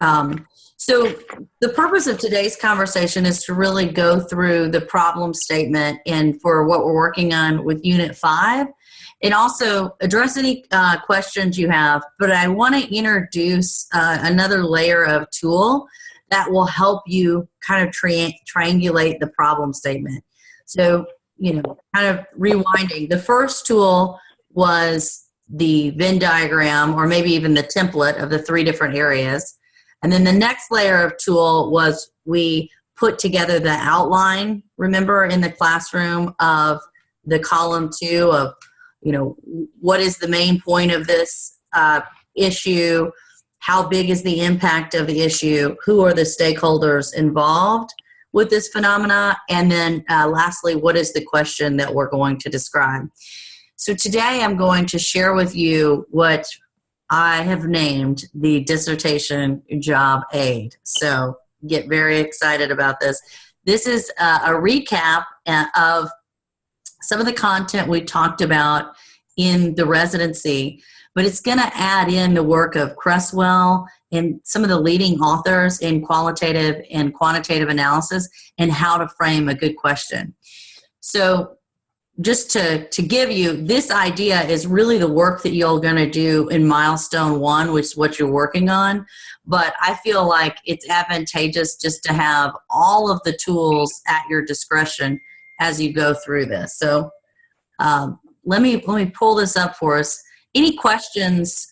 So the purpose of today's conversation is to really go through the problem statement and for what we're working on with Unit 5, and also address any questions you have. But I want to introduce another layer of tool that will help you kind of triangulate the problem statement. So, kind of rewinding. The first tool was the Venn diagram, or maybe even the template of the 3 different areas. And then the next layer of tool was we put together the outline, remember, in the classroom of the column 2 of, what is the main point of this issue? How big is the impact of the issue? Who are the stakeholders involved with this phenomena? And then lastly, what is the question that we're going to describe? So today I'm going to share with you what I have named the Dissertation Job Aid. So get very excited about this. This is a recap of some of the content we talked about in the residency, but it's going to add in the work of Cresswell and some of the leading authors in qualitative and quantitative analysis and how to frame a good question. So just to give you, this idea is really the work that you're going to do in milestone 1, which is what you're working on. But I feel like it's advantageous just to have all of the tools at your discretion as you go through this. So let me pull this up for us. Any questions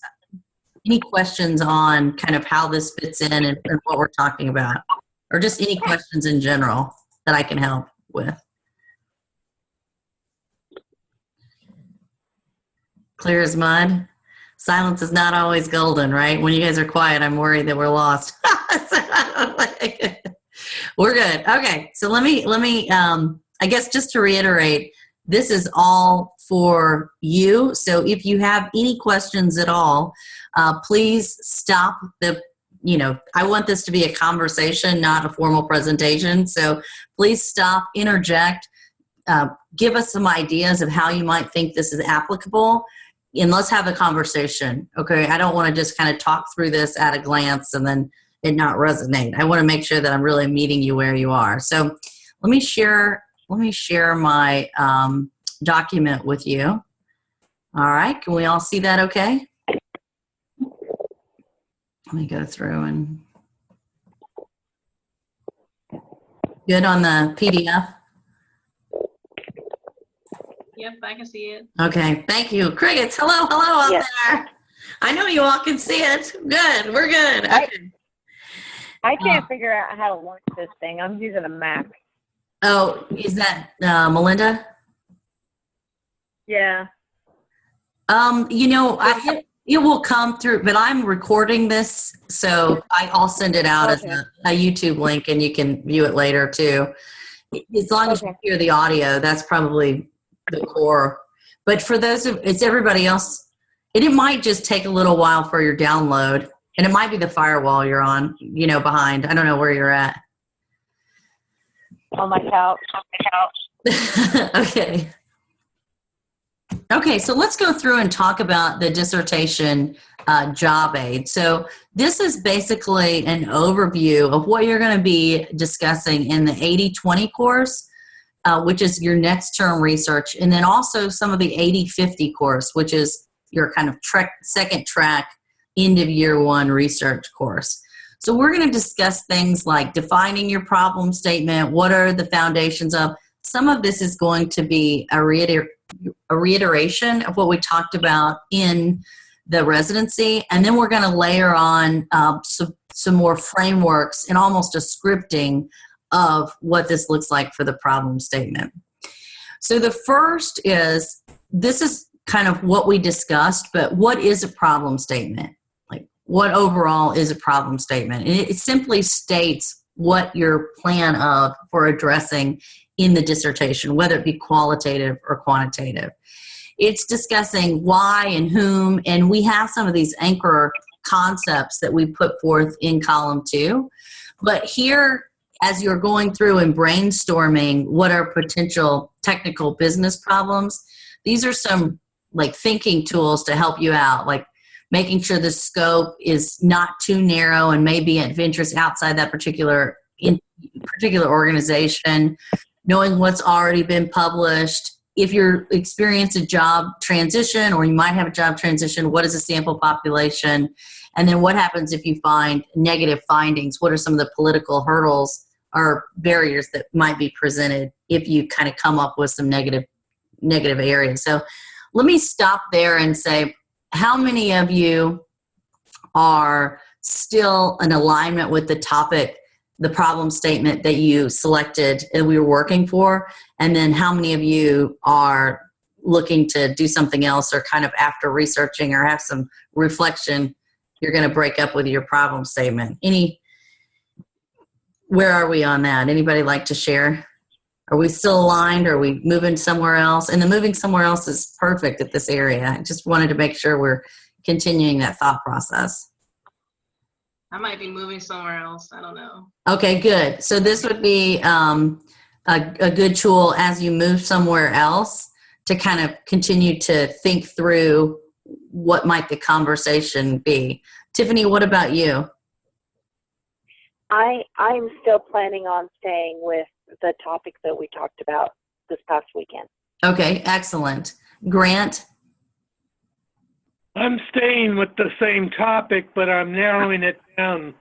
on kind of how this fits in and what we're talking about? Or just any questions in general that I can help with? Clear as mud. Silence is not always golden, right? When you guys are quiet, I'm worried that we're lost. We're good. Okay, so let me. I guess just to reiterate, this is all for you. So if you have any questions at all, please stop the. I want this to be a conversation, not a formal presentation. So please stop, interject, give us some ideas of how you might think this is applicable. And let's have a conversation, okay? I don't want to just kind of talk through this at a glance and then it not resonate. I want to make sure that I'm really meeting you where you are. So let me share my document with you. All right, can we all see that okay? Let me go through and good on the PDF? Yep, I can see it. Okay, thank you. Crickets, hello out there. I know you all can see it. Good, we're good. Okay. I can't figure out how to launch this thing. I'm using a Mac. Oh, is that Melinda? Yeah. It will come through, but I'm recording this, so I'll send it out as a YouTube link, and you can view it later too. As long as you hear the audio, that's probably the core. But for it's everybody else, it might just take a little while for your download, and it might be the firewall you're on, behind. I don't know where you're at. On my couch. Okay, so let's go through and talk about the Dissertation Job Aid. So this is basically an overview of what you're going to be discussing in the 80-20 course, which is your next term research, and then also some of the 80-50 course, which is your kind of second track end of year 1 research course. So we're going to discuss things like defining your problem statement, what are the foundations of. Some of this is going to be a reiteration of what we talked about in the residency, and then we're going to layer on some more frameworks and almost a scripting of what this looks like for the problem statement. So the first is, this is kind of what we discussed, but what is a problem statement? Like, what overall is a problem statement? And it simply states what your plan for addressing in the dissertation, whether it be qualitative or quantitative. It's discussing why and whom, and we have some of these anchor concepts that we put forth in column 2. But here, as you're going through and brainstorming what are potential technical business problems, these are some like thinking tools to help you out. Like, making sure the scope is not too narrow and maybe adventures outside that particular organization, knowing what's already been published. If you're experiencing a job transition or you might have a job transition, what is the sample population? And then what happens if you find negative findings? What are some of the political hurdles or barriers that might be presented if you kind of come up with some negative areas? So let me stop there and say, how many of you are still in alignment with the topic, the problem statement that you selected and we were working for? And then how many of you are looking to do something else, or kind of after researching or have some reflection, you're going to break up with your problem statement? Where are we on that? Anybody like to share? Are we still aligned? Or are we moving somewhere else? And the moving somewhere else is perfect at this area. I just wanted to make sure we're continuing that thought process. I might be moving somewhere else. I don't know. Okay, good. So this would be a good tool as you move somewhere else to kind of continue to think through what might the conversation be. Tiffany, what about you? I'm still planning on staying with the topic that we talked about this past weekend. Okay, excellent. Grant? I'm staying with the same topic, but I'm narrowing it down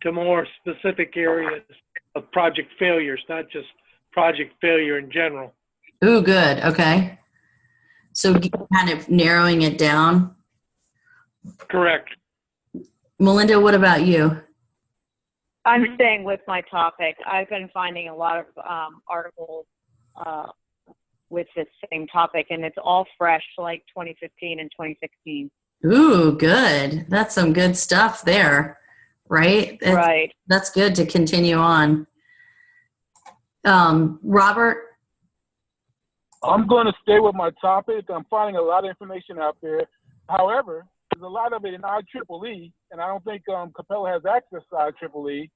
to more specific areas of project failures, not just project failure in general. Ooh, good. Okay. So kind of narrowing it down. Correct. Melinda, what about you? I'm staying with my topic. I've been finding a lot of articles with this same topic, and it's all fresh, like 2015 and 2016. Ooh, good. That's some good stuff there, right? Right. That's good to continue on. Robert? I'm going to stay with my topic. I'm finding a lot of information out there. However, there's a lot of it in IEEE, and I don't think Capella has access to IEEE.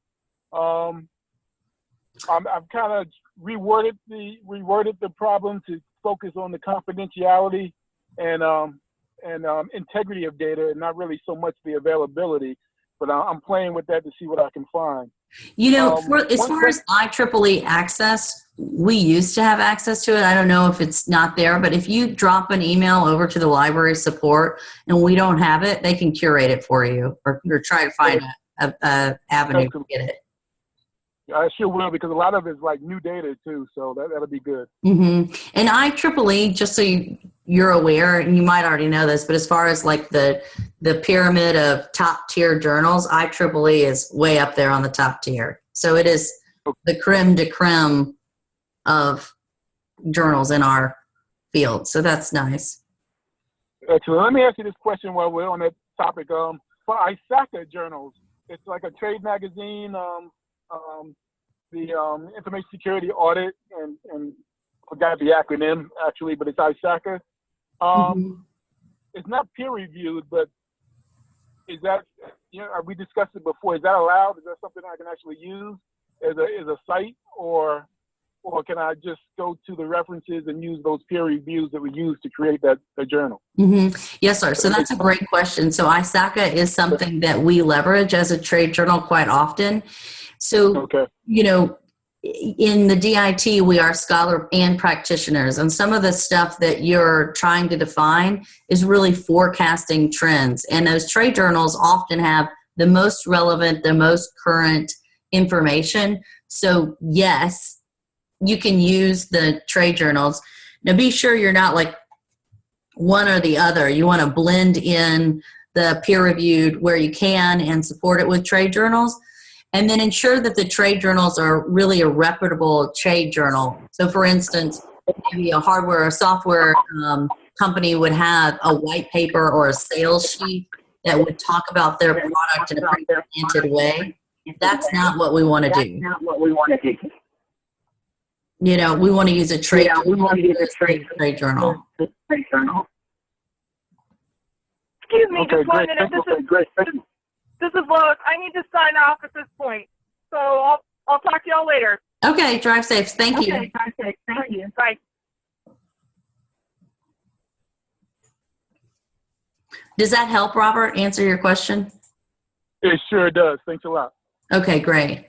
I've kind of reworded the problem to focus on the confidentiality and integrity of data, and not really so much the availability. But I'm playing with that to see what I can find. You know, as far as IEEE access, we used to have access to it. I don't know if it's not there, but if you drop an email over to the library support and we don't have it, they can curate it for you, or try to find a avenue to get it. I sure will, because a lot of it's like new data too, so that'll be good. Mm-hmm. And IEEE, just so you're aware, and you might already know this, but as far as like the pyramid of top tier journals, IEEE is way up there on the top tier. So it is the creme de creme of journals in our field. So that's nice. Excellent. Let me ask you this question while we're on that topic. For ISACA journals, it's like a trade magazine. The Information Security Audit, and forgot the acronym actually, but it's ISACA. It's not peer reviewed, but is that, we discussed it before, is that allowed? Is that something I can actually use as a site, or can I just go to the references and use those peer reviews that we use to create that journal? Mm-hmm. Yes, sir. So that's a great question. So ISACA is something that we leverage as a trade journal quite often. So, in the DIT, we are scholar and practitioners, and some of the stuff that you're trying to define is really forecasting trends. And those trade journals often have the most relevant, the most current information. So, yes, you can use the trade journals. Now, be sure you're not like one or the other. You want to blend in the peer-reviewed where you can and support it with trade journals. And then ensure that the trade journals are really a reputable trade journal. So for instance, maybe a hardware or software company would have a white paper or a sales sheet that would talk about their product in a pretty oriented way. That's not what we want to do. We want to use a trade journal. Excuse me, just 1 minute. This is Lois. I need to sign off at this point. So I'll talk to y'all later. Okay, drive safe. Thank you. Drive safe. Thank you. Bye. Does that help, Robert, answer your question? It sure does. Thanks a lot. Okay, great.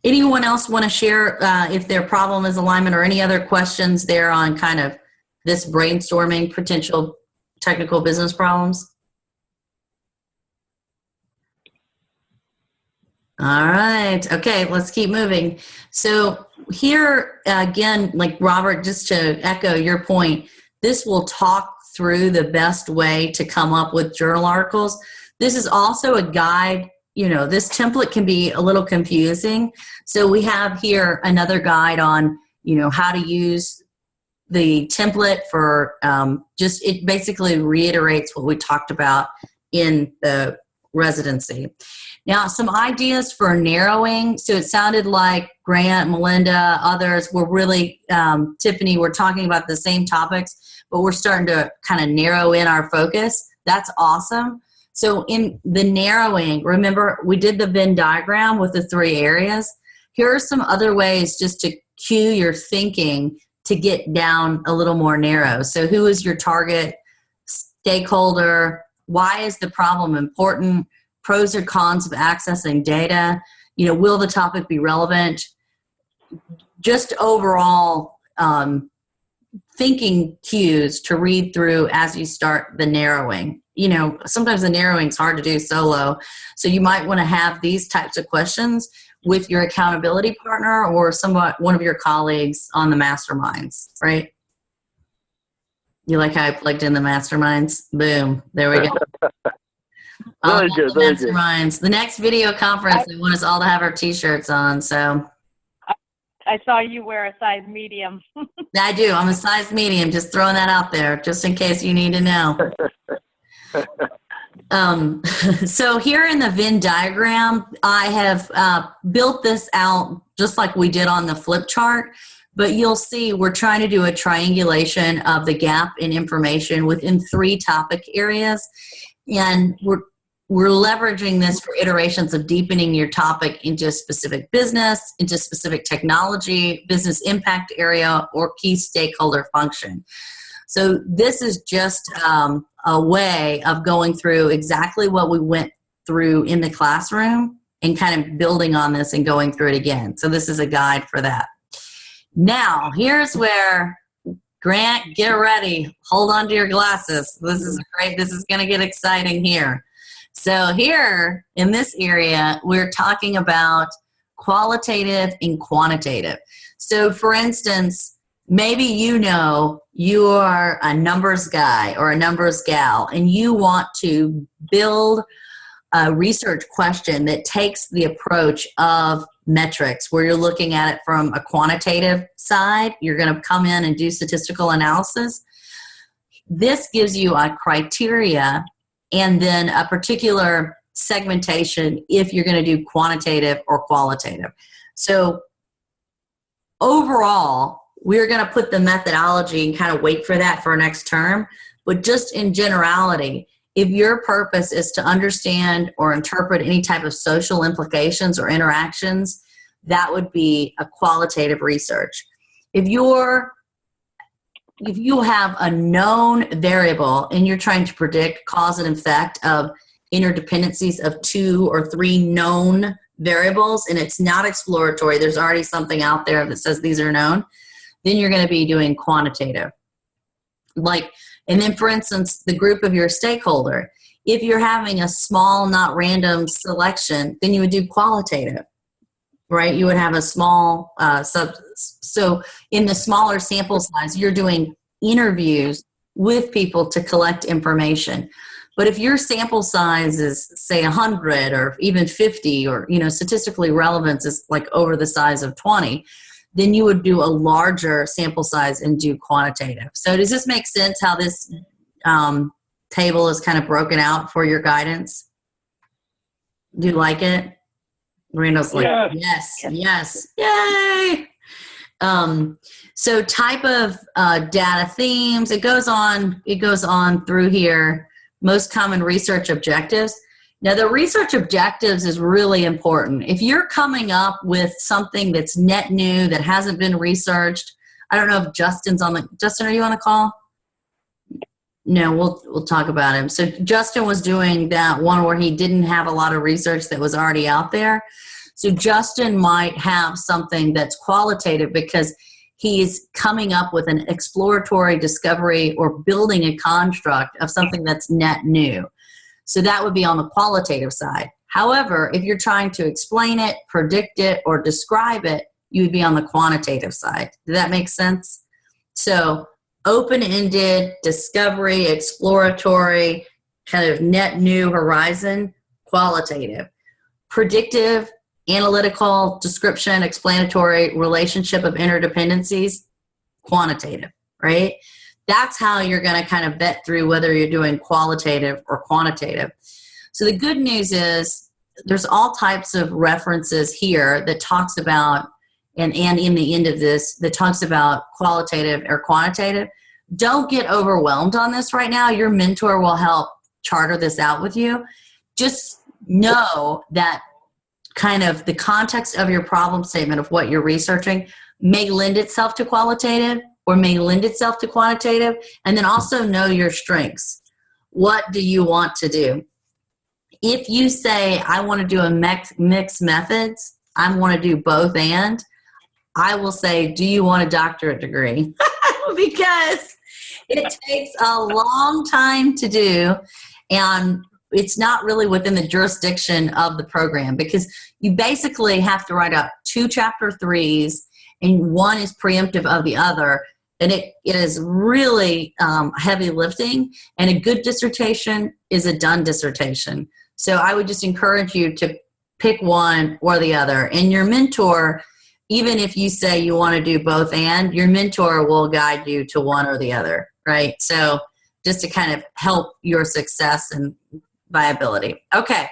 Anyone else want to share if their problem is alignment or any other questions there on kind of this brainstorming potential technical business problems? All right. Okay, let's keep moving. So here again, like Robert, just to echo your point, this will talk through the best way to come up with journal articles. This is also a guide. You know, this template can be a little confusing. So we have here another guide on, you know, how to use the template for just, it basically reiterates what we talked about in the residency. Now, some ideas for narrowing. So it sounded like Grant, Melinda, others were really, Tiffany, we're talking about the same topics, but we're starting to kind of narrow in our focus. That's awesome. So in the narrowing, remember we did the Venn diagram with the 3 areas. Here are some other ways just to cue your thinking to get down a little more narrow. So who is your target stakeholder? Why is the problem important? Pros or cons of accessing data? You know, will the topic be relevant? Just overall thinking cues to read through as you start the narrowing. You know, sometimes the narrowing is hard to do solo. So you might want to have these types of questions with your accountability partner or one of your colleagues on the masterminds, right? You like how I plugged in the masterminds? Boom. There we go. Very good. Very good. Masterminds. The next video conference, they want us all to have our t-shirts on. So I saw you wear a size medium. I do. I'm a size medium. Just throwing that out there just in case you need to know. So here in the Venn diagram, I have built this out just like we did on the flip chart, but you'll see we're trying to do a triangulation of the gap in information within 3 topic areas. And we're leveraging this for iterations of deepening your topic into specific business, into specific technology, business impact area, or key stakeholder function. So this is just a way of going through exactly what we went through in the classroom and kind of building on this and going through it again. So this is a guide for that. Now, here's where, Grant, get ready. Hold on to your glasses. This is great. This is going to get exciting here. So here in this area, we're talking about qualitative and quantitative. So for instance, maybe you know you are a numbers guy or a numbers gal, and you want to build a research question that takes the approach of metrics, where you're looking at it from a quantitative side. You're going to come in and do statistical analysis. This gives you a criteria and then a particular segmentation if you're going to do quantitative or qualitative. So overall, we're going to put the methodology and kind of wait for that for our next term. But just in generality, if your purpose is to understand or interpret any type of social implications or interactions, that would be a qualitative research. If you have a known variable and you're trying to predict cause and effect of interdependencies of 2 or 3 known variables, and it's not exploratory, there's already something out there that says these are known, then you're going to be doing quantitative. And then, for instance, the group of your stakeholder, if you're having a small, not random selection, then you would do qualitative, right? You would have a small so in the smaller sample size, you're doing interviews with people to collect information. But if your sample size is, say, 100 or even 50, or, you know, statistically relevance is like over the size of 20, then you would do a larger sample size and do quantitative. So does this make sense how this table is kind of broken out for your guidance? Do you like it? Randall's like, yes, yay! So type of data themes, it goes on through here. Most common research objectives. Now, the research objectives is really important. If you're coming up with something that's net new, that hasn't been researched, I don't know if Justin's on the, Justin, are you on the call? No, we'll talk about him. So Justin was doing that one where he didn't have a lot of research that was already out there. So Justin might have something that's qualitative because he's coming up with an exploratory discovery or building a construct of something that's net new. So that would be on the qualitative side. However, if you're trying to explain it, predict it, or describe it, you would be on the quantitative side. Does that make sense? So open-ended, discovery, exploratory, kind of net new horizon, qualitative. Predictive, analytical, description, explanatory, relationship of interdependencies, quantitative, right? That's how you're going to kind of vet through whether you're doing qualitative or quantitative. So the good news is there's all types of references here that talks about, and in the end of this, that talks about qualitative or quantitative. Don't get overwhelmed on this right now. Your mentor will help charter this out with you. Just know that kind of the context of your problem statement of what you're researching may lend itself to qualitative or may lend itself to quantitative, and then also know your strengths. What do you want to do? If you say, I want to do a mixed methods, I want to do both and, I will say, do you want a doctorate degree? Because it takes a long time to do, and it's not really within the jurisdiction of the program because you basically have to write out 2 chapter 3s, and one is preemptive of the other. And it is really heavy lifting, and a good dissertation is a done dissertation. So I would just encourage you to pick one or the other. And your mentor, even if you say you want to do both and, your mentor will guide you to one or the other, right? So just to kind of help your success and viability. Okay.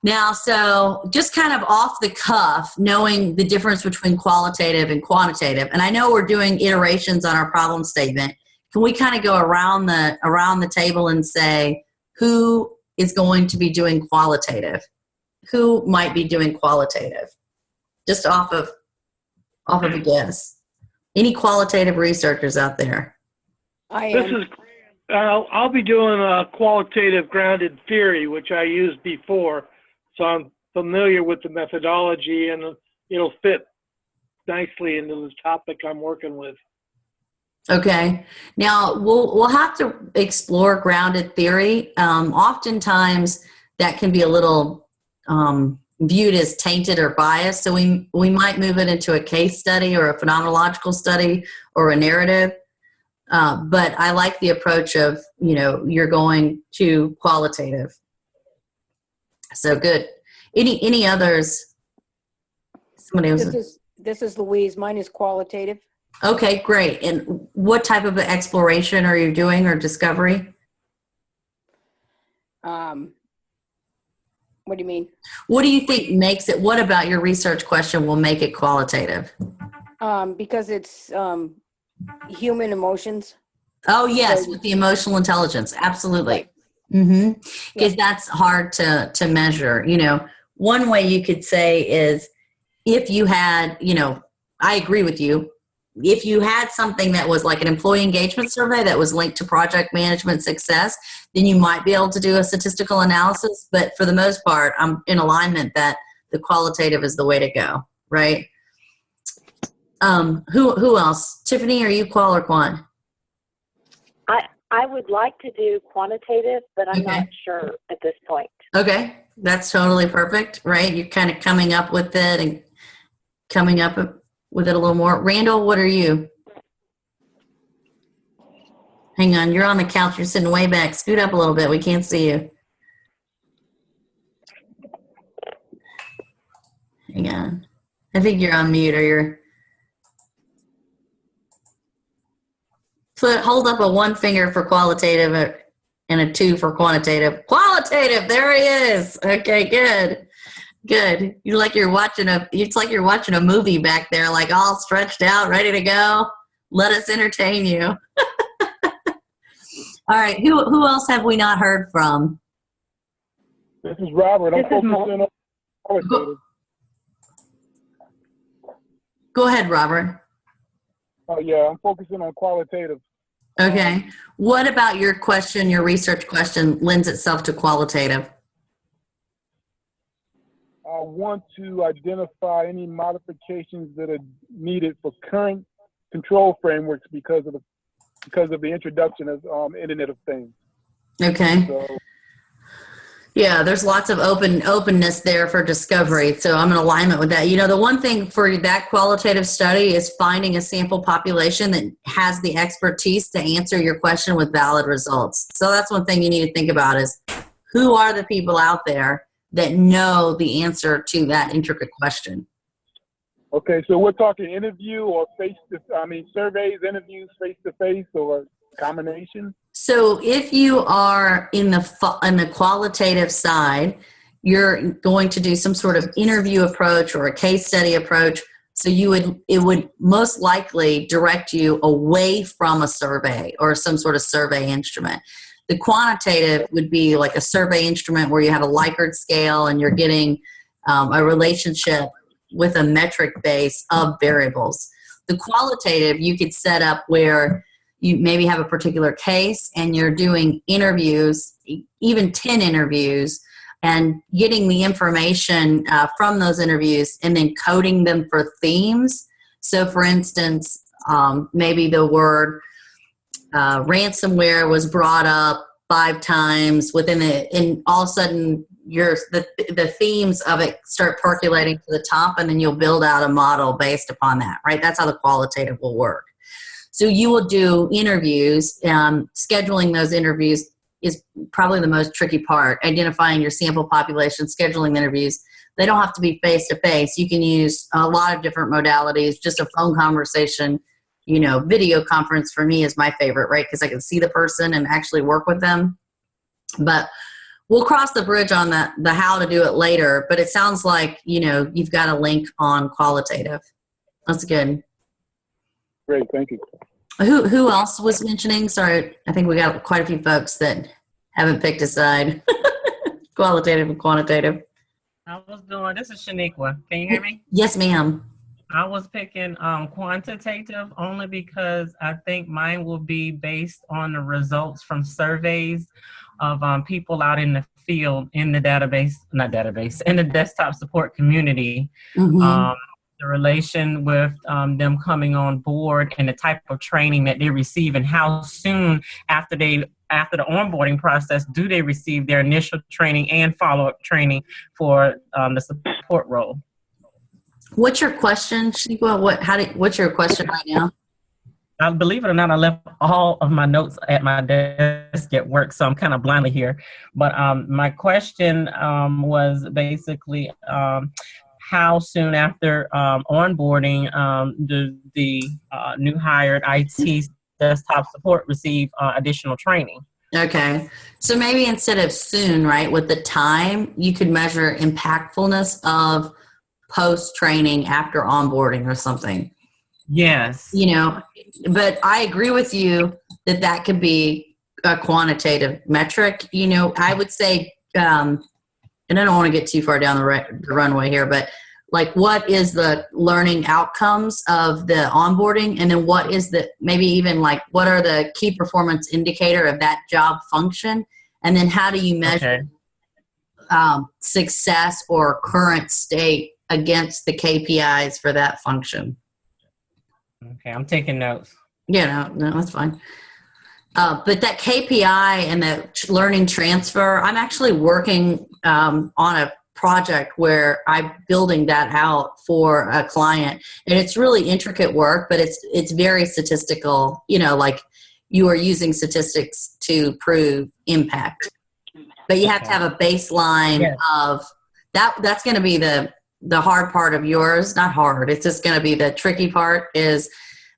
Now, so just kind of off the cuff, knowing the difference between qualitative and quantitative, and I know we're doing iterations on our problem statement. Can we kind of go around the table and say who is going to be doing qualitative? Who might be doing qualitative? Just off of a guess. Any qualitative researchers out there? This is I'll be doing a qualitative grounded theory, which I used before. So I'm familiar with the methodology, and it'll fit nicely into the topic I'm working with. Okay. Now we'll have to explore grounded theory. Oftentimes that can be a little viewed as tainted or biased. So we might move it into a case study or a phenomenological study or a narrative. But I like the approach of, you're going to qualitative. So good. Any others? Somebody else. This is Louise. Mine is qualitative. Okay, great. And what type of exploration are you doing or discovery? What do you mean? What do you think makes it? What about your research question will make it qualitative? Because it's human emotions. Oh yes, with the emotional intelligence, absolutely. Mm-hmm. Because that's hard to measure. One way you could say is if you had, I agree with you. If you had something that was like an employee engagement survey that was linked to project management success, then you might be able to do a statistical analysis. But for the most part, I'm in alignment that the qualitative is the way to go, right? Who else? Tiffany, are you qual or quant? I would like to do quantitative, but I'm not sure at this point. Okay, that's totally perfect, right? You're kind of coming up with it and coming up with it a little more. Randall, what are you? Hang on, you're on the couch. You're sitting way back. Scoot up a little bit. We can't see you. Hang on. I think you're on mute or you're... Hold up a 1 finger for qualitative and a 2 for quantitative. Qualitative, there he is. Okay, good. Good. It's like you're watching a movie back there, like all stretched out, ready to go. Let us entertain you. All right, who else have we not heard from? This is Robert. I'm focusing on qualitative. Go ahead, Robert. Oh yeah, I'm focusing on qualitative. Okay. What about your question, your research question lends itself to qualitative? I want to identify any modifications that are needed for current control frameworks because of the introduction of Internet of Things. Okay. So, Yeah, there's lots of openness there for discovery. So I'm in alignment with that. You know, the one thing for that qualitative study is finding a sample population that has the expertise to answer your question with valid results. So that's one thing you need to think about is who are the people out there that know the answer to that intricate question? okay, so we're talking interview or surveys, interviews, face-to-face, or combination? So if you are in the qualitative side, you're going to do some sort of interview approach or a case study approach. So it would most likely direct you away from a survey or some sort of survey instrument. The quantitative would be like a survey instrument where you have a Likert scale and you're getting a relationship with a metric base of variables. The qualitative you could set up where you maybe have a particular case and you're doing interviews, even 10 interviews, and getting the information from those interviews and then coding them for themes. So for instance, maybe the word ransomware was brought up 5 times and all of a sudden the themes of it start percolating to the top, and then you'll build out a model based upon that, right? That's how the qualitative will work. So you will do interviews. Scheduling those interviews is probably the most tricky part, identifying your sample population, scheduling the interviews. They don't have to be face-to-face. You can use a lot of different modalities, just a phone conversation. You know, video conference for me is my favorite, right? Because I can see the person and actually work with them. But we'll cross the bridge on the how to do it later. But it sounds like, you know, you've got a link on qualitative. That's good. Great, thank you. Who else was mentioning? Sorry, I think we got quite a few folks that haven't picked a side. Qualitative and quantitative. This is Shaniqua. Can you hear me? Yes, ma'am. I was picking quantitative only because I think mine will be based on the results from surveys of people out in the field in the in the desktop support community. Mm-hmm. The relation with them coming on board and the type of training that they receive and how soon after the onboarding process do they receive their initial training and follow-up training for the support role. What's your question, Shaniqua? What's your question right now? Believe it or not, I left all of my notes at my desk at work, so I'm kind of blindly here. But my question was basically how soon after onboarding do the new hired IT desktop support receive additional training? Okay. So maybe instead of soon, right, with the time, you could measure impactfulness of post-training after onboarding or something. Yes. You know, but I agree with you that could be a quantitative metric. You know, I would say, and I don't want to get too far down the runway here, but like what is the learning outcomes of the onboarding? And then what is maybe even like what are the key performance indicator of that job function? And then how do you measure success or current state against the KPIs for that function? Okay, I'm taking notes. Yeah, no, that's fine. But that KPI and the learning transfer, I'm actually working on a project where I'm building that out for a client, and it's really intricate work, but it's very statistical. You know, like you are using statistics to prove impact, but you have to have a baseline of that. That's going to be the hard part of yours. Not hard. It's just going to be the tricky part is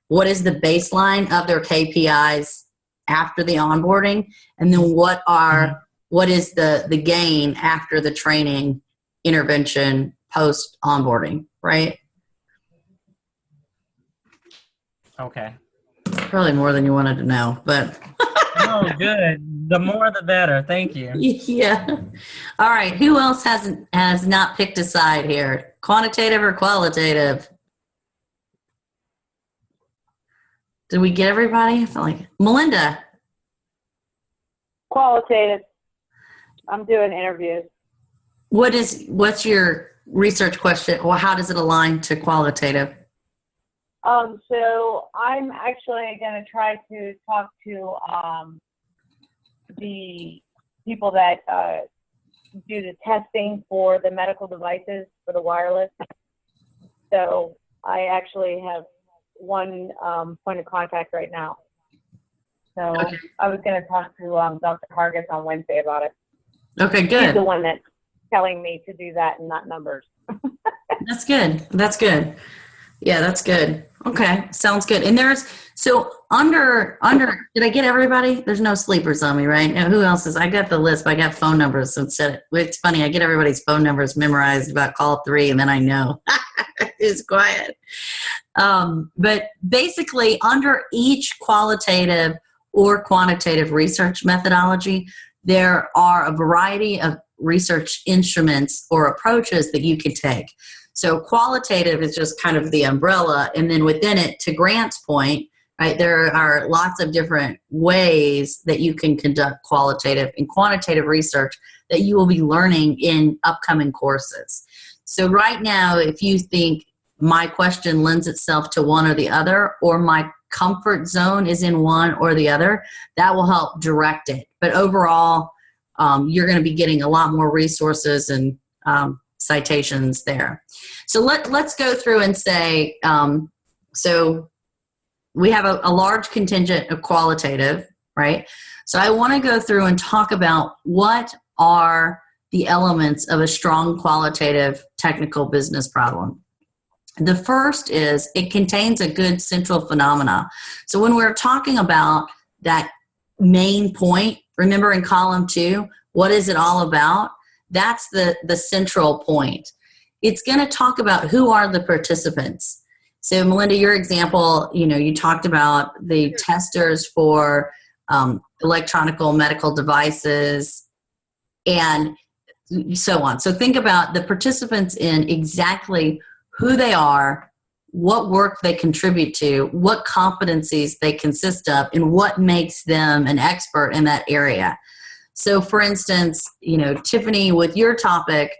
what is the baseline of their KPIs after the onboarding, and then what is the gain after the training intervention post onboarding, right? Okay. Probably more than you wanted to know, but oh, good. The more the better. Thank you. Yeah. All right. Who else has not picked a side here? Quantitative or qualitative? Did we get everybody? I feel like Melinda. Qualitative. I'm doing interviews. What's your research question? Well, how does it align to qualitative? So I'm actually going to try to talk to the people that do the testing for the medical devices for the wireless. So I actually have one point of contact right now. So Okay. I was going to talk to Dr. Hargis on Wednesday about it. Okay, He's good. the one that's telling me to do that and not numbers. That's good. That's good. Yeah, that's good. Okay, sounds good. And so under, did I get everybody? There's no sleepers on me, right? Now, who else is, I got the list, but I got phone numbers. So it's funny, I get everybody's phone numbers memorized about call 3 and then I know. It's quiet. But basically under each qualitative or quantitative research methodology, there are a variety of research instruments or approaches that you can take. So qualitative is just kind of the umbrella, and then within it, to Grant's point, right, there are lots of different ways that you can conduct qualitative and quantitative research that you will be learning in upcoming courses. So right now, if you think my question lends itself to one or the other, or my comfort zone is in one or the other, that will help direct it. But overall, you're going to be getting a lot more resources and citations there. So let's go through and say, so we have a large contingent of qualitative, right? So I want to go through and talk about what are the elements of a strong qualitative technical business problem. The first is it contains a good central phenomena. So when we're talking about that main point, remember in column 2, what is it all about? That's the central point. It's going to talk about who are the participants. So Melinda, your example, you talked about the testers for electronic medical devices and so on. So think about the participants in exactly who they are, what work they contribute to, what competencies they consist of, and what makes them an expert in that area. So for instance, Tiffany, with your topic,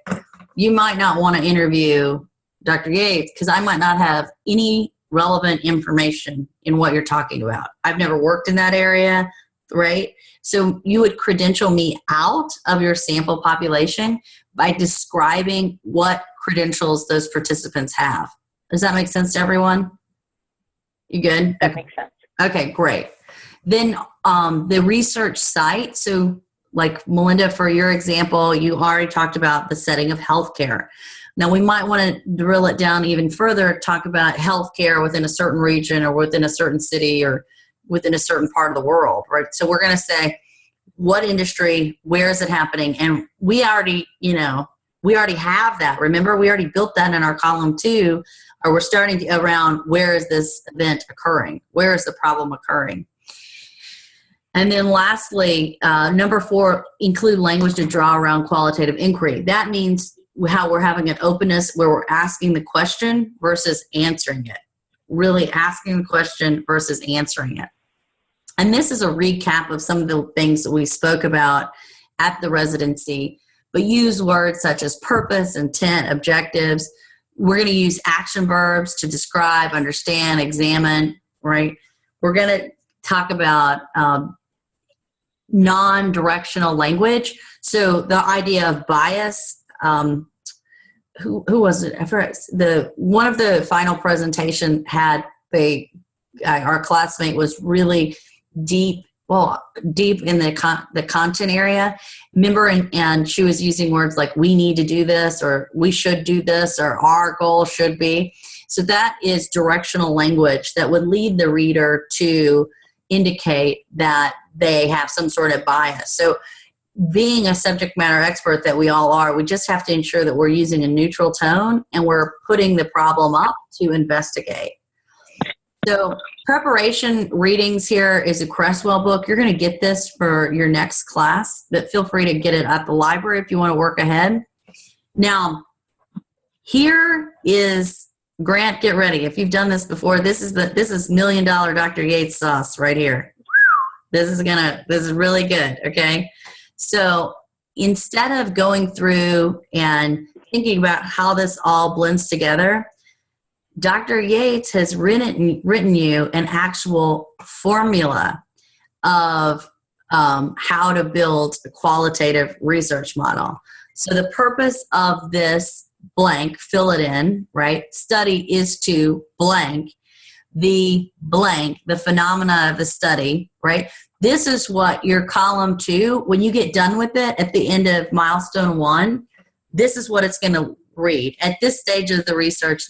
you might not want to interview Dr. Yates because I might not have any relevant information in what you're talking about. I've never worked in that area, right? So you would credential me out of your sample population by describing what credentials those participants have. Does that make sense to everyone? You good? That makes sense. Okay, great. Then the research site. So like Melinda, for your example, you already talked about the setting of healthcare. Now we might want to drill it down even further, talk about healthcare within a certain region or within a certain city or within a certain part of the world, right? So we're going to say what industry, where is it happening? And we already have that. Remember, we already built that in our column 2, or we're starting around where is this event occurring? Where is the problem occurring? And then lastly, number 4, include language to draw around qualitative inquiry. That means how we're having an openness where we're asking the question versus answering it. Really asking the question versus answering it. And this is a recap of some of the things that we spoke about at the residency, but use words such as purpose, intent, objectives. We're going to use action verbs to describe, understand, examine, right? We're going to talk about non-directional language. So the idea of bias, who was it? I forgot. One of the final presentation had our classmate was really deep in the content area. Remember, and she was using words like we need to do this, or we should do this, or our goal should be. So that is directional language that would lead the reader to indicate that they have some sort of bias. So being a subject matter expert that we all are, we just have to ensure that we're using a neutral tone and we're putting the problem up to investigate. So preparation readings here is a Cresswell book. You're going to get this for your next class, but feel free to get it at the library if you want to work ahead. Now, here is Grant, get ready. If you've done this before, this is $1 million Dr. Yates sauce right here. This is really good, okay? So instead of going through and thinking about how this all blends together, Dr. Yates has written you an actual formula of how to build a qualitative research model. So the purpose of this blank, fill it in, right? Study is to blank, the phenomena of the study, right? This is what your column 2, when you get done with it at the end of milestone 1, this is what it's going to read. At this stage of the research,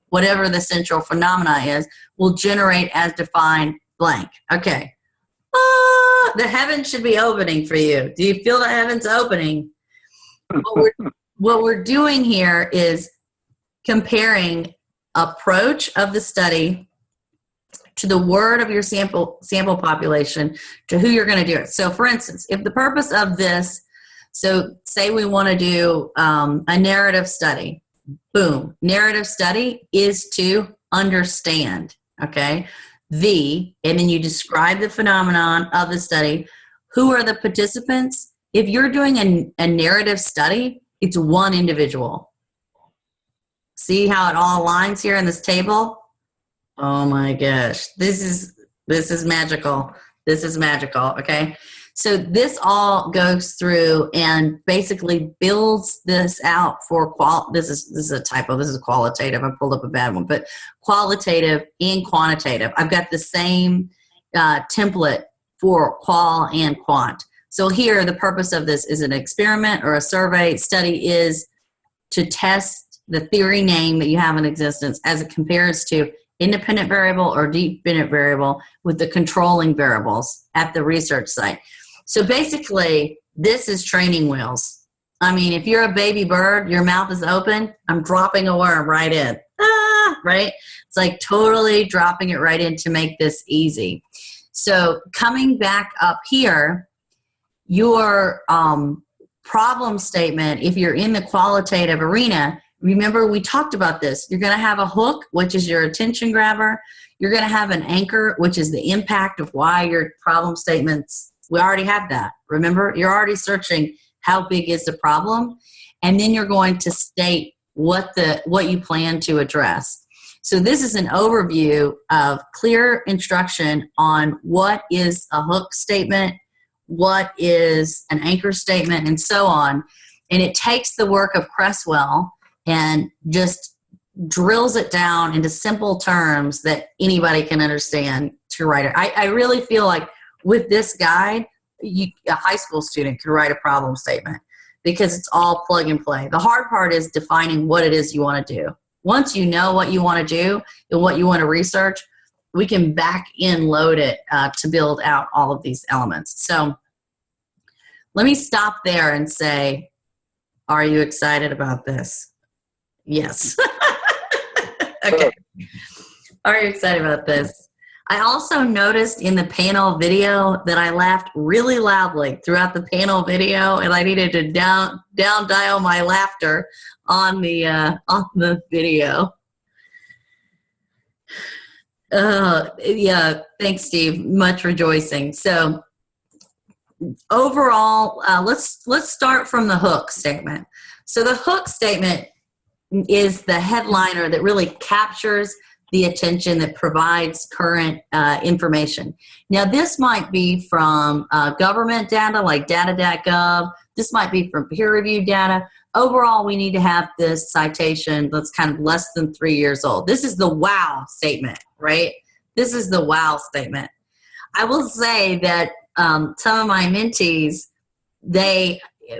whatever the central phenomena is, will generate as defined blank. Okay. The heavens should be opening for you. Do you feel the heavens opening? What we're doing here is comparing approach of the study to the word of your sample population to who you're going to do it. So for instance, if the purpose of this, so say we want to do a narrative study, boom, narrative study is to understand, okay? And then you describe the phenomenon of the study. Who are the participants? If you're doing a narrative study, it's one individual. See how it all aligns here in this table? Oh my gosh, this is magical. This is magical, okay? So this all goes through and basically builds this out for this is a typo, this is qualitative. I pulled up a bad one, but qualitative and quantitative. I've got the same template for qual and quant. So here, the purpose of this is an experiment or a survey. Study is to test the theory name that you have in existence as it compares to independent variable or dependent variable with the controlling variables at the research site. So basically, this is training wheels. I mean, if you're a baby bird, your mouth is open, I'm dropping a worm right in. Right? It's like totally dropping it right in to make this easy. So coming back up here, your problem statement, if you're in the qualitative arena, remember we talked about this. You're going to have a hook, which is your attention grabber. You're going to have an anchor, which is the impact of why your problem statements, we already have that. Remember, you're already searching how big is the problem, and then you're going to state what you plan to address. So this is an overview of clear instruction on what is a hook statement, what is an anchor statement, and so on. And it takes the work of Cresswell and just drills it down into simple terms that anybody can understand to write it. I really feel like with this guide, a high school student could write a problem statement because it's all plug and play. The hard part is defining what it is you want to do. Once you know what you want to do and what you want to research, we can back in load it to build out all of these elements. So let me stop there and say, are you excited about this? Yes. Okay. Are you excited about this? I also noticed in the panel video that I laughed really loudly throughout the panel video, and I needed to down dial my laughter on the video. Yeah, thanks, Steve. Much rejoicing. So overall, let's start from the hook statement. So the hook statement is the headliner that really captures the attention, that provides current information. Now, this might be from government data like data.gov. This might be from peer-reviewed data. Overall, we need to have this citation that's kind of less than 3 years old. This is the wow statement, right? This is the wow statement. I will say that some of my mentees,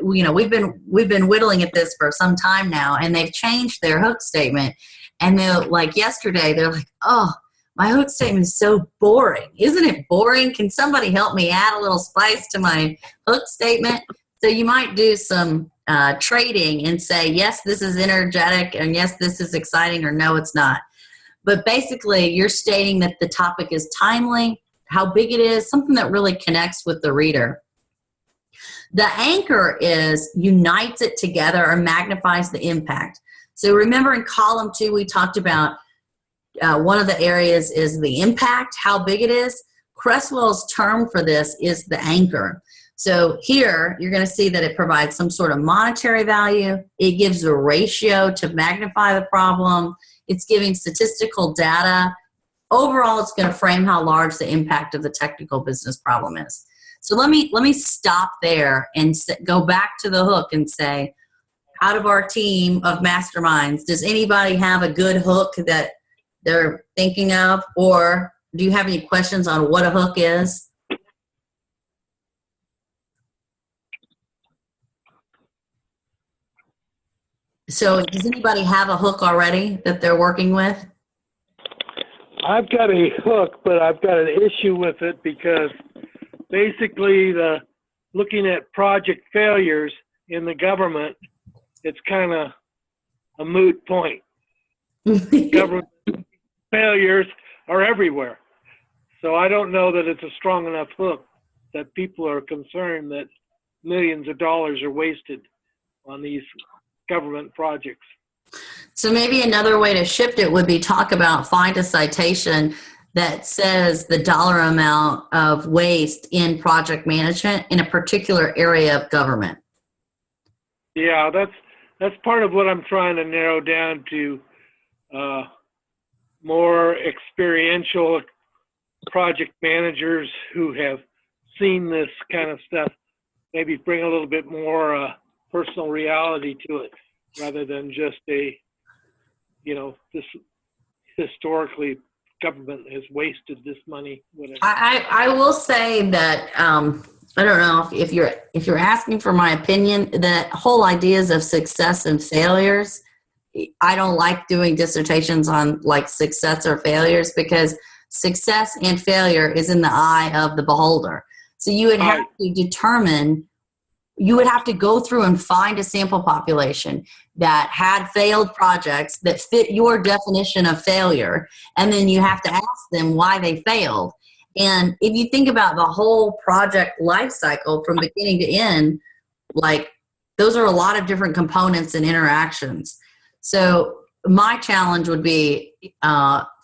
we've been whittling at this for some time now, and they've changed their hook statement. And they're like, yesterday, they're like, oh, my hook statement is so boring. Isn't it boring? Can somebody help me add a little spice to my hook statement? So you might do some trading and say, yes, this is energetic, and yes, this is exciting, or no, it's not. But basically, you're stating that the topic is timely, how big it is, something that really connects with the reader. The anchor unites it together or magnifies the impact. So remember in column 2, we talked about one of the areas is the impact, how big it is. Cresswell's term for this is the anchor. So here, you're going to see that it provides some sort of monetary value. It gives a ratio to magnify the problem. It's giving statistical data. Overall, it's going to frame how large the impact of the technical business problem is. So let me stop there and go back to the hook and say, out of our team of masterminds, does anybody have a good hook that they're thinking of? Or do you have any questions on what a hook is? So does anybody have a hook already that they're working with? I've got a hook, but I've got an issue with it because basically looking at project failures in the government, it's kind of a moot point. Government failures are everywhere. So I don't know that it's a strong enough hook that people are concerned that millions of dollars are wasted on these government projects. So maybe another way to shift it would be talk about find a citation that says the dollar amount of waste in project management in a particular area of government. Yeah, that's part of what I'm trying to narrow down to more experiential project managers who have seen this kind of stuff, maybe bring a little bit more personal reality to it rather than just a, this historically government has wasted this money, whatever. I will say that I don't know if you're asking for my opinion, that whole ideas of success and failures, I don't like doing dissertations on like success or failures because success and failure is in the eye of the beholder. So you would have to determine, you would have to go through and find a sample population that had failed projects that fit your definition of failure. And then you have to ask them why they failed. And if you think about the whole project life cycle from beginning to end, like those are a lot of different components and interactions. So my challenge would be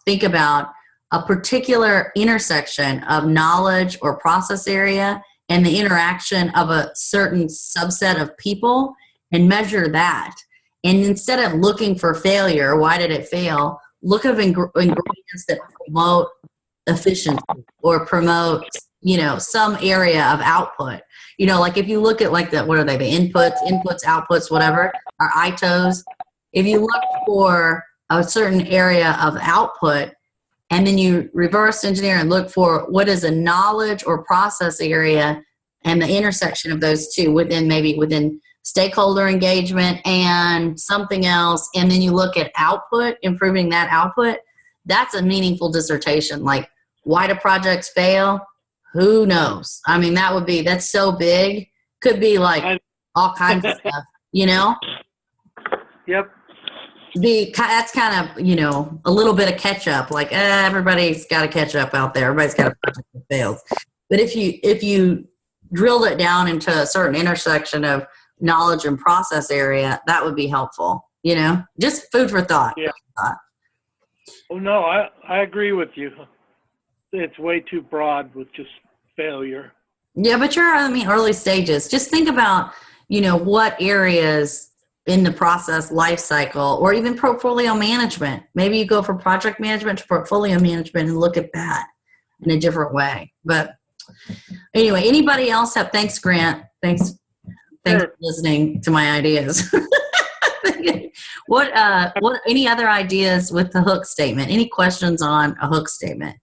think about a particular intersection of knowledge or process area and the interaction of a certain subset of people and measure that. And instead of looking for failure, why did it fail, look at ingredients that promote efficiency or promote, some area of output. Like if you look at like what are they, the inputs, outputs, whatever, are ITOs. If you look for a certain area of output, and then you reverse engineer and look for what is a knowledge or process area and the intersection of those two within stakeholder engagement and something else. And then you look at output, improving that output. That's a meaningful dissertation. Like, why do projects fail? Who knows? I mean, that's so big. Could be like all kinds of stuff, Yep. That's kind of, a little bit of catch up. Like, everybody's got to catch up out there. Everybody's got a project that fails. But if you drilled it down into a certain intersection of knowledge and process area, that would be helpful. Just food for thought. Yeah. Oh no, I agree with you. It's way too broad with just failure. Yeah, but early stages. Just think about, what areas in the process life cycle or even portfolio management. Maybe you go from project management to portfolio management and look at that in a different way. But anyway, anybody else have, thanks Grant. Thanks for listening to my ideas. What any other ideas with the hook statement? Any questions on a hook statement?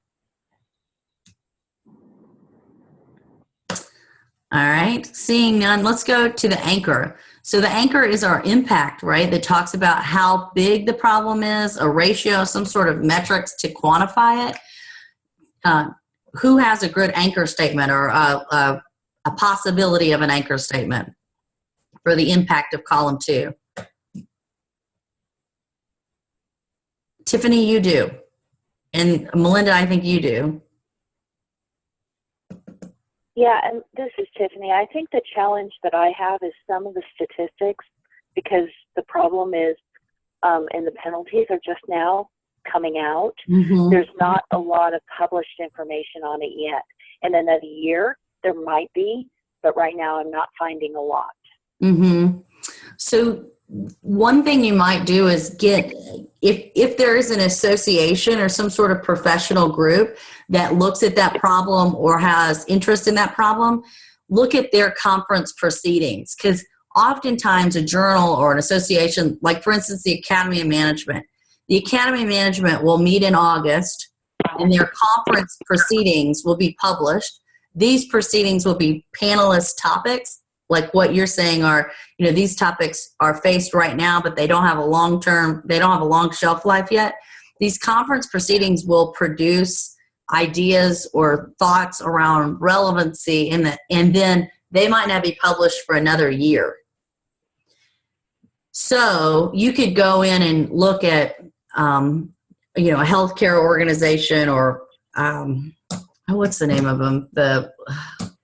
All right, seeing none, let's go to the anchor. So the anchor is our impact, right? That talks about how big the problem is, a ratio, some sort of metrics to quantify it. Who has a good anchor statement or a possibility of an anchor statement for the impact of column 2? Tiffany, you do. And Melinda, I think you do. Yeah, and this is Tiffany. I think the challenge that I have is some of the statistics, because the problem is and the penalties are just now coming out. Mhm. There's not a lot of published information on it yet. In another year, there might be, but right now I'm not finding a lot. Mm-hmm. So one thing you might do is get, if there is an association or some sort of professional group that looks at that problem or has interest in that problem, look at their conference proceedings, because oftentimes a journal or an association, like for instance, the Academy of Management, the Academy of Management will meet in August and their conference proceedings will be published. These proceedings will be panelist topics, like what you're saying are, these topics are faced right now, but they don't have a long shelf life yet. These conference proceedings will produce ideas or thoughts around relevancy and then they might not be published for another year. So you could go in and look at, a healthcare organization or, what's the name of them?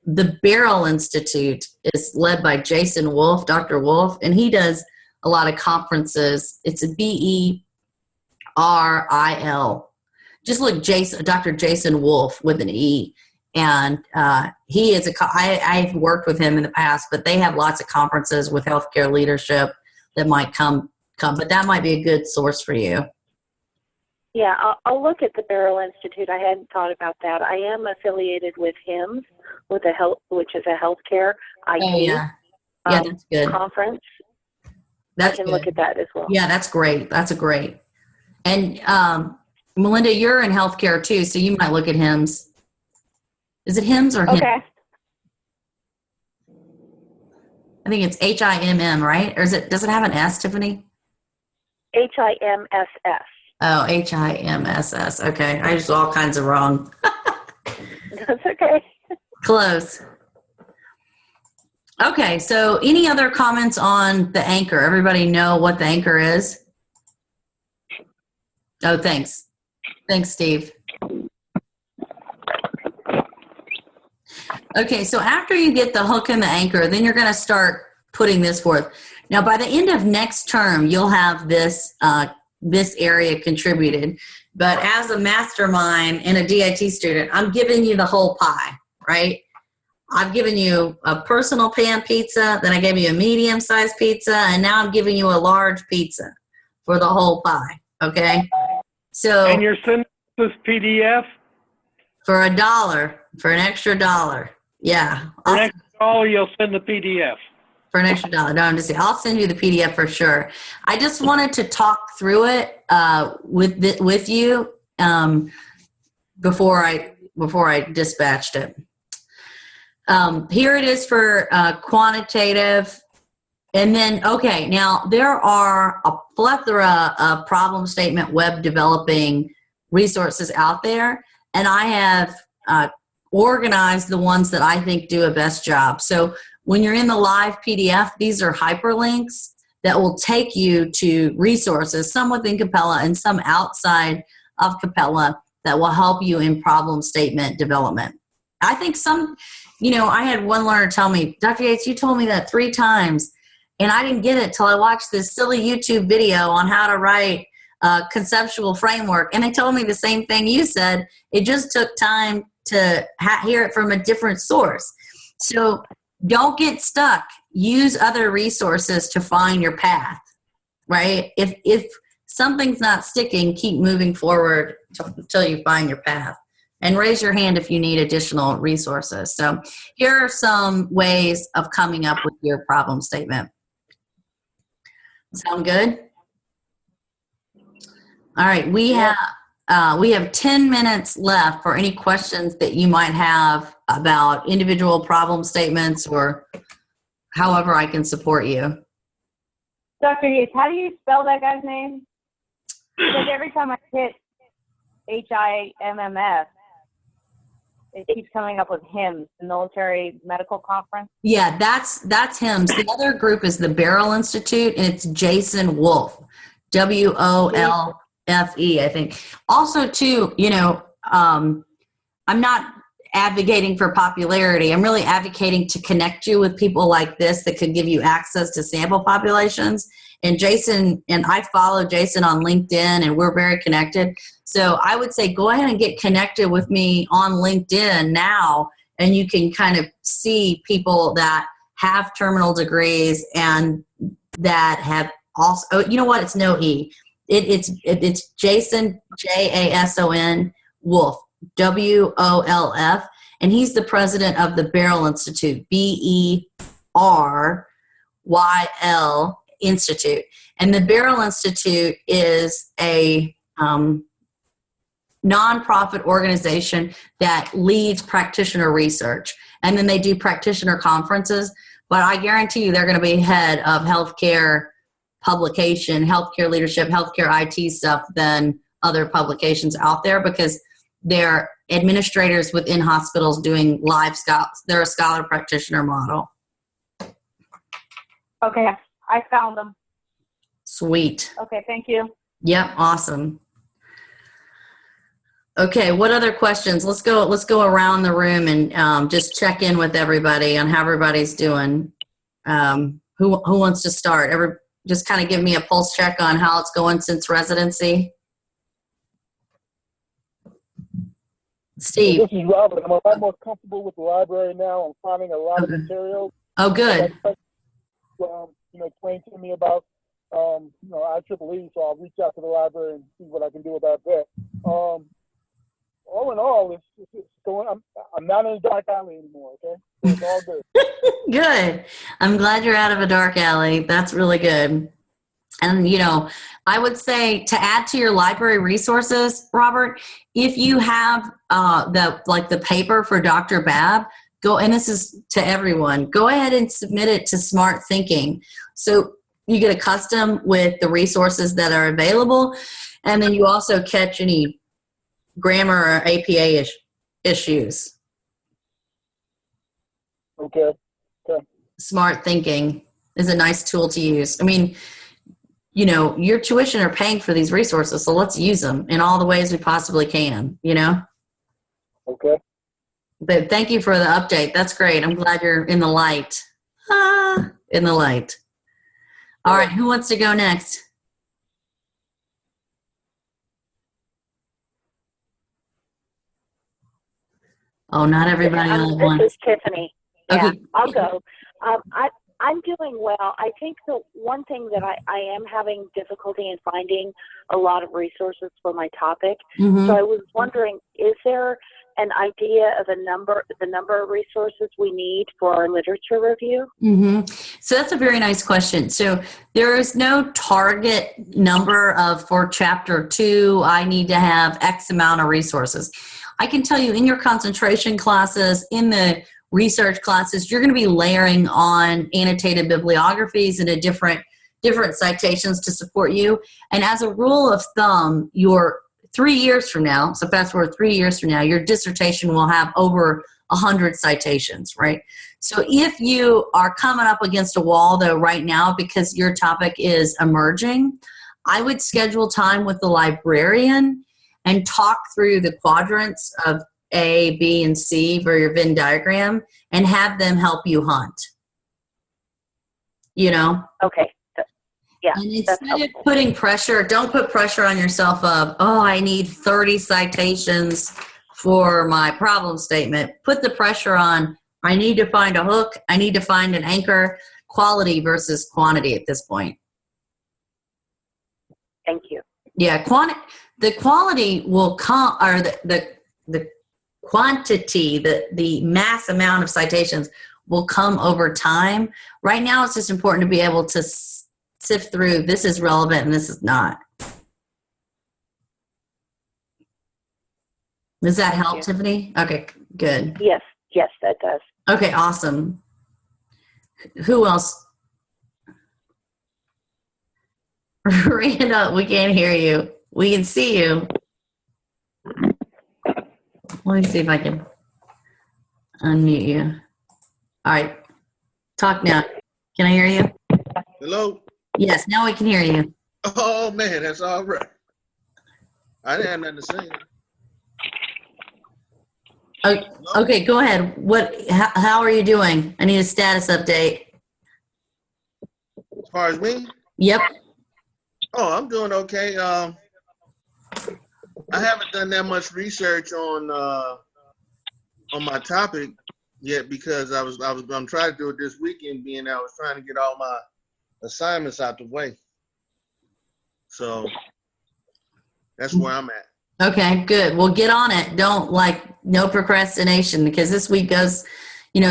The Barrel Institute is led by Jason Wolf, Dr. Wolf, and he does a lot of conferences. It's a BERIL. Just look Dr. Jason Wolf with an E. And he is I've worked with him in the past, but they have lots of conferences with healthcare leadership that might come, but that might be a good source for you. Yeah, I'll look at the Barrel Institute. I hadn't thought about that. I am affiliated with HIMSS, which is a healthcare IT that's good. conference. That's I can good. look at that as well. Yeah, that's great. That's a great. And Melinda, you're in healthcare too, so you might look at HIMSS. Is it HIMSS or HIMSS? Okay. I think it's HIMM, right? Or does it have an S, Tiffany? HIMSS. Oh, HIMSS. Okay. I just all kinds of wrong. That's okay. Close. Okay. So any other comments on the anchor? Everybody know what the anchor is? Oh, thanks. Thanks, Steve. Okay. So after you get the hook and the anchor, then you're going to start putting this forth. Now, by the end of next term, you'll have this area contributed. But as a mastermind and a DIT student, I'm giving you the whole pie, right? I've given you a personal pan pizza, then I gave you a medium-sized pizza, and now I'm giving you a large pizza for the whole pie, okay? So, And you're sending this PDF? for $1, for an extra $1. Yeah. For an extra $1, you'll send the PDF. For an extra $1. No, I'm just saying, I'll send you the PDF for sure. I just wanted to talk through it with you before I dispatched it. Here it is for quantitative. And then, okay, now there are a plethora of problem statement web developing resources out there, and I have organized the ones that I think do a best job. So when you're in the live PDF, these are hyperlinks that will take you to resources, some within Capella and some outside of Capella, that will help you in problem statement development. I think I had one learner tell me, Dr. Yates, you told me that 3 times, and I didn't get it till I watched this silly YouTube video on how to write a conceptual framework. And they told me the same thing you said. It just took time to hear it from a different source. So don't get stuck. Use other resources to find your path, right? If something's not sticking, keep moving forward until you find your path. And raise your hand if you need additional resources. So here are some ways of coming up with your problem statement. Sound good? All right, we have 10 minutes left for any questions that you might have about individual problem statements or however I can support you. Dr. Yates, how do you spell that guy's name? Because every time I hit HIMMS, it keeps coming up with HIMSS, the Military Medical Conference. Yeah, that's HIMSS. The other group is the Barrel Institute, and it's Jason Wolf, WOLFE, I think. Also, too, I'm not advocating for popularity. I'm really advocating to connect you with people like this that could give you access to sample populations. And Jason, and I follow Jason on LinkedIn, and we're very connected. So I would say go ahead and get connected with me on LinkedIn now, and you can kind of see people that have terminal degrees and that have also, oh, you know what? It's no E. It's Jason, Jason Wolf, WOLF, and he's the president of the Beryl Institute, BERYL Institute. And the Beryl Institute is a nonprofit organization that leads practitioner research. And then they do practitioner conferences. But I guarantee you they're going to be head of healthcare publication, healthcare leadership, healthcare IT stuff than other publications out there, because they're administrators within hospitals doing live scholars. They're a scholar practitioner model. Okay, I found them. Sweet. Okay, thank you. Yep, awesome. Okay, what other questions? Let's go around the room and just check in with everybody on how everybody's doing. Who wants to start? Just kind of give me a pulse check on how it's going since residency. Steve. This is Robert. I'm a lot more comfortable with the library now. I'm finding a lot of materials. Oh, good. Explain to me about, IEEE, so I'll reach out to the library and see what I can do about that. All in all, it's going. I'm not in a dark alley anymore. Okay, so it's all good. Good. I'm glad you're out of a dark alley. That's really good. And, I would say to add to your library resources, Robert, if you have the paper for Dr. Babb, and this is to everyone, go ahead and submit it to Smart Thinking. So you get accustomed with the resources that are available, and then you also catch any grammar or APA issues. Okay. Smart Thinking is a nice tool to use. I mean, your tuition are paying for these resources, so let's use them in all the ways we possibly can, Okay. But thank you for the update. That's great. I'm glad you're in the light. In the light. All right, who wants to go next? Oh, not everybody all at once. This is Tiffany. Yeah, Okay. I'll go. I'm doing well. I think the one thing that I am having difficulty in finding a lot of resources for my topic. Mm-hmm. So I was wondering, is there an idea of the number of resources we need for our literature review? Mm-hmm. So that's a very nice question. So there is no target number for chapter 2, I need to have X amount of resources. I can tell you in your concentration classes, in the research classes, you're going to be layering on annotated bibliographies and different citations to support you. And as a rule of thumb, your 3 years from now, so fast forward 3 years from now, your dissertation will have over 100 citations, right? So if you are coming up against a wall, though, right now, because your topic is emerging, I would schedule time with the librarian and talk through the quadrants of A, B, and C for your Venn diagram and have them help you hunt. Okay. Yeah. And instead of putting pressure, don't put pressure on yourself of, I need 30 citations for my problem statement. Put the pressure on, I need to find a hook, I need to find an anchor, quality versus quantity at this point. Thank you. Yeah, the quality will come, or the quantity, the mass amount of citations will come over time. Right now, it's just important to be able to sift through, this is relevant and this is not. Does that help, Tiffany? Okay, good. Yes, that does. Okay, awesome. Who else? Randa, we can't hear you. We can see you. Let me see if I can unmute you. All right, talk now. Can I hear you? Hello? Yes, now we can hear you. Oh, man, that's all right. I didn't have nothing to say. Okay, go ahead. How are you doing? I need a status update. As far as me, Yep. oh, I'm doing okay. I haven't done that much research on my topic yet because I'm trying to do it this weekend, being I was trying to get all my assignments out the way. So that's where I'm at. Okay, good. Well, get on it. Don't no procrastination, because this week goes,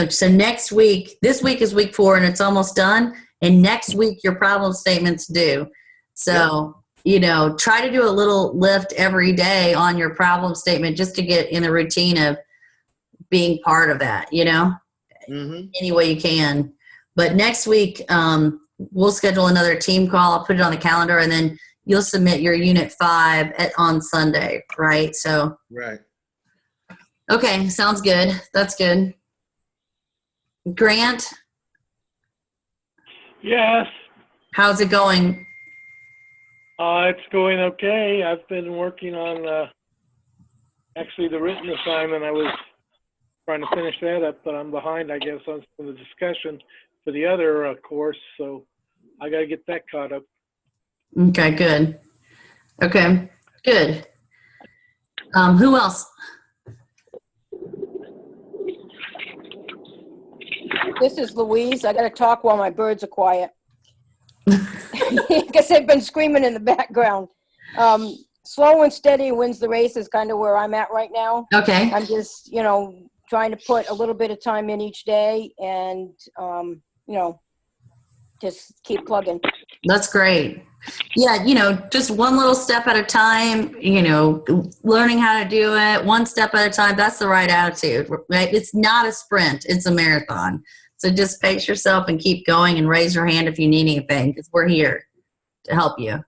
so next week, this week is week 4 and it's almost done. And next week your problem statement's due. So, try to do a little lift every day on your problem statement just to get in the routine of being part of that, any way you can. But next week, we'll schedule another team call. I'll put it on the calendar, and then you'll submit your Unit 5 on Sunday, right? So, Right. okay, sounds good. That's good. Grant, Yes, how's it going? it's going okay. I've been working on actually the written assignment. I was trying to finish that up, but I'm behind, I guess, on some of the discussion for the other course. So I got to get that caught up. Okay, good. Okay, good. Who else? This is Louise. I got to talk while my birds are quiet. Because they've been screaming in the background. Slow and steady wins the race is kind of where I'm at right now. Okay. I'm just, trying to put a little bit of time in each day and, just keep plugging. That's great. Yeah, just one little step at a time, learning how to do it, one step at a time. That's the right attitude, right? It's not a sprint, it's a marathon. So just pace yourself and keep going, and raise your hand if you need anything, because we're here to help you.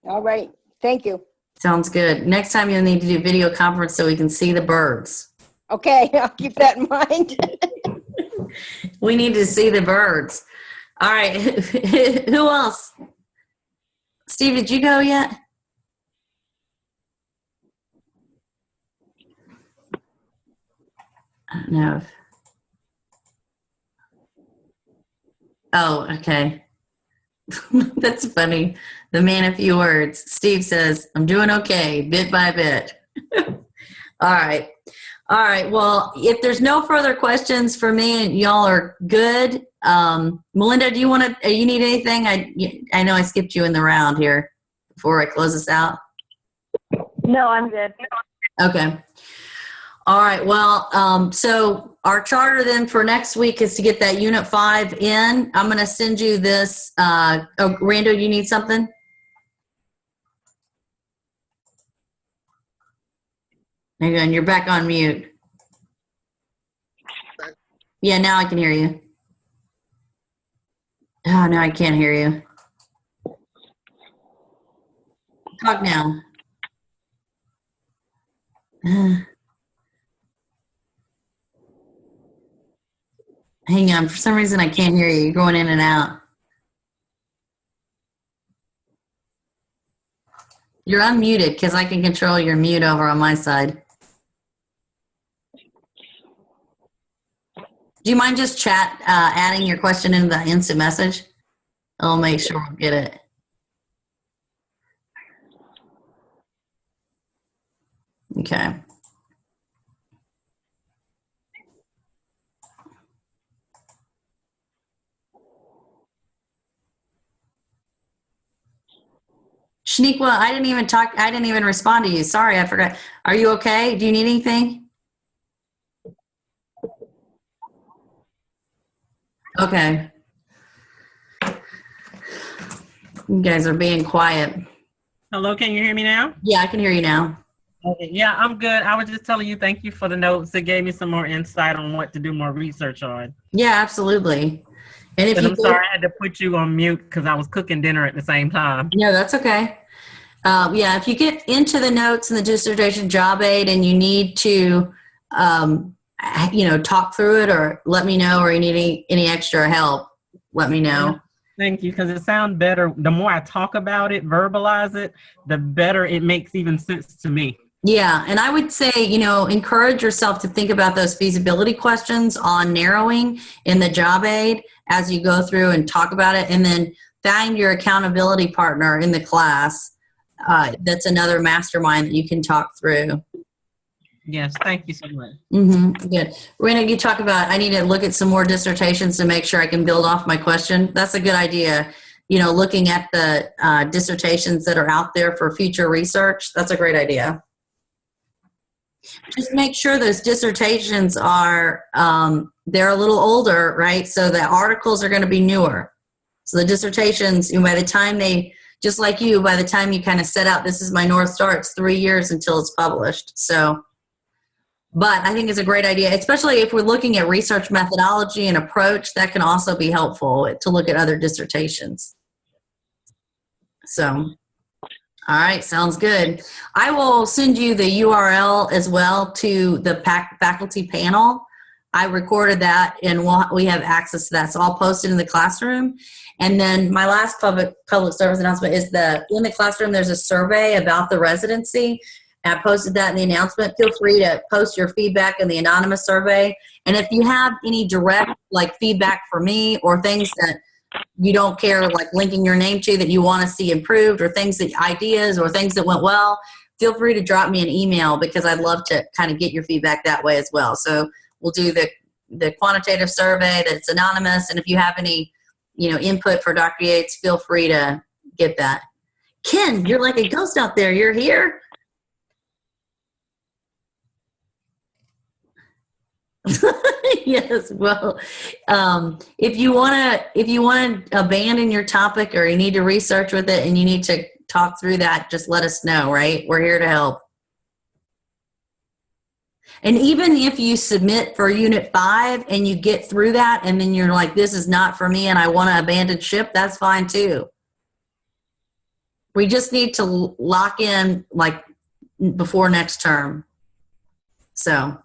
All right. Thank you. Sounds good. Next time you'll need to do video conference so we can see the birds. Okay, I'll keep that in mind. We need to see the birds. All right. Who else? Steve, did you go yet? I don't know. Oh, okay. That's funny. The man of few words. Steve says, I'm doing okay, bit by bit. All right. All right. Well, if there's no further questions for me and y'all are good, Melinda, do you need anything? I know I skipped you in the round here before I close this out. No, I'm good. Okay. All right. Well, so our charter then for next week is to get that Unit 5 in. I'm going to send you this. Rando, you need something? Hang on, you're back on mute. Yeah, now I can hear you. Oh, no, I can't hear you. Talk now. Hang on, for some reason I can't hear you. You're going in and out. You're unmuted because I can control your mute over on my side. Do you mind just adding your question into the instant message? I'll make sure we'll get it. Okay. Shaniqua, I didn't even respond to you. Sorry, I forgot. Are you okay? Do you need anything? Okay. You guys are being quiet. Hello, can you hear me now? Yeah, I can hear you now. Okay, yeah, I'm good. I was just telling you, thank you for the notes. It gave me some more insight on what to do more research on. Yeah, absolutely. And if I'm sorry I had to put you on mute because I was cooking dinner at the same time. No, that's okay. Yeah, if you get into the notes in the Dissertation Job Aid and you need to, talk through it or let me know, or you need any extra help, let me know. Thank you, because it sounds better. The more I talk about it, verbalize it, the better it makes even sense to me. Yeah, and I would say, encourage yourself to think about those feasibility questions on narrowing in the job aid as you go through and talk about it, and then find your accountability partner in the class. That's another mastermind that you can talk through. Yes, thank you so much. Good. Rena, you talk about, I need to look at some more dissertations to make sure I can build off my question. That's a good idea. Looking at the dissertations that are out there for future research, that's a great idea. Just make sure those dissertations are, they're a little older, right? So the articles are going to be newer. So the dissertations, by the time just like you, by the time you kind of set out, this is my North Star, it's 3 years until it's published. So, but I think it's a great idea, especially if we're looking at research methodology and approach, that can also be helpful to look at other dissertations. So, all right, sounds good. I will send you the URL as well to the faculty panel. I recorded that, and we have access to that. So I'll post it in the classroom. And then my last public service announcement is in the classroom, there's a survey about the residency. I posted that in the announcement. Feel free to post your feedback in the anonymous survey. And if you have any direct feedback for me, or things that you don't care linking your name to that you want to see improved, or ideas or things that went well, feel free to drop me an email, because I'd love to kind of get your feedback that way as well. So we'll do the quantitative survey that's anonymous. And if you have any, input for Dr. Yates, feel free to get that. Ken, you're like a ghost out there. You're here. Yes. Well, if you want to abandon your topic, or you need to research with it and you need to talk through that, just let us know, right? We're here to help. And even if you submit for Unit 5 and you get through that and then you're like, this is not for me and I want to abandon ship, that's fine too. We just need to lock in before next term. So,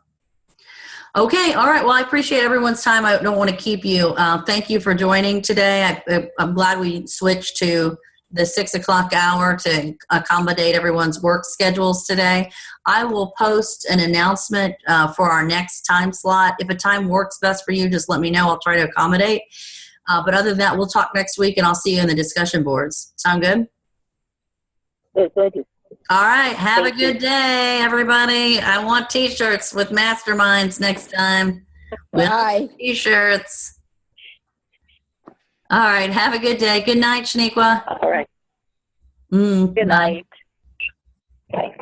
okay. All right. Well, I appreciate everyone's time. I don't want to keep you. Thank you for joining today. I'm glad we switched to the 6 o'clock hour to accommodate everyone's work schedules today. I will post an announcement for our next time slot. If a time works best for you, just let me know. I'll try to accommodate. But other than that, we'll talk next week, and I'll see you in the discussion boards. Sound good? Yes, thank you. All right. Have a good day, everybody. I want T-shirts with masterminds next time. Bye. T-shirts. All right. Have a good day. Good night, Shaniqua. All right. Good night. Bye.